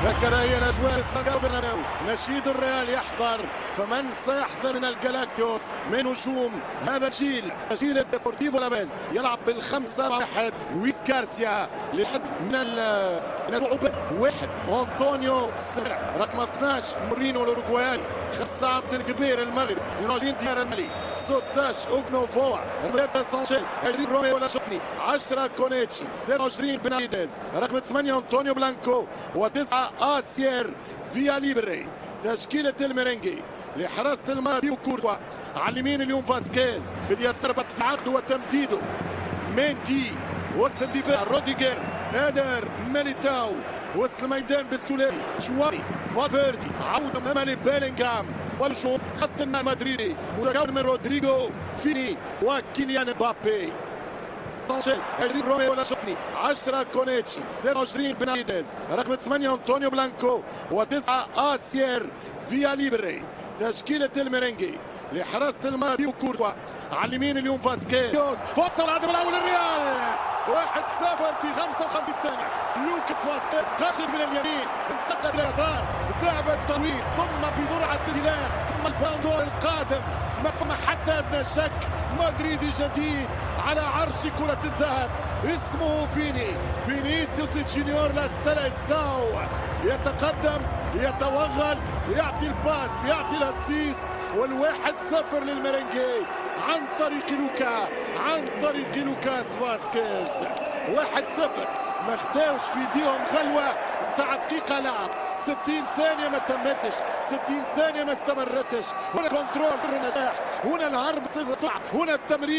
هكذا هي الاجواء السانتياغو برنابيو. نشيد الريال يحذر، فمن سيحذر من الجالاكتيوس من نجوم هذا الجيل؟ جيل ديبورتيفو لابيز يلعب بال5-1. لويس غارسيا لحد من الصعوبات. واحد أنطونيو سرع رقم 12 مورينو الاوروغواياني. 5 عبد الكبير المغرب يراجين ديار المالي. 16 اوغنو فوا. 3 سانشيز. 20 روميو لاشوتني. 10 كونيتشي. 23 بنايديز. رقم 8 أنطونيو بلانكو. و9 آسير فيا ليبري. تشكيلة الميرينجي لحراسة الماضي وكورتوا. على اليمين اليوم فاسكيز، باليسار بتعدوا وتمديده. ميندي وسط الدفاع. روديجر، نادر، ميليتاو وسط الميدان بالثلاثي. شواري، فالفيردي، عودة أمامي بيلينغهام والشوط خط النهائي المدريدي متكون من رودريغو، فيني وكيليان مبابي. سانشيز، 20 روميو لاشوتني. 10 كونيتشي. 23 بنايديز. رقم 8 أنطونيو بلانكو. و9 آسير فيا ليبري. تشكيلة الميرينجي لحراسة الماضي وكورتوا. على اليمين اليوم فاسكيز. فرصة الهدف الأول للريال. 1-0 في 55 ثانية. لوكاس فاسكيز خرج من اليمين، انتقل اليسار، ذهب الطويل، ثم بسرعة انطلاق، ثم الباندور القادم. ما فما حتى أدنى شك، مدريدي جديد على عرش كرة الذهب، اسمه فينيسيوس جونيور لا سيليساو. يتقدم، يتوغل، يعطي الباس، يعطي الاسيست، وال1-0 للميرينجي عن طريق لوكاس فاسكيز. 1-0. ما خداوش في ايديهم غلوة نتاع دقيقة لعب. 60 ثانية ما تمتش، 60 ثانية ما استمرتش. هنا كنترول سر النجاح، هنا الهرب سر السرعة، هنا التمرير.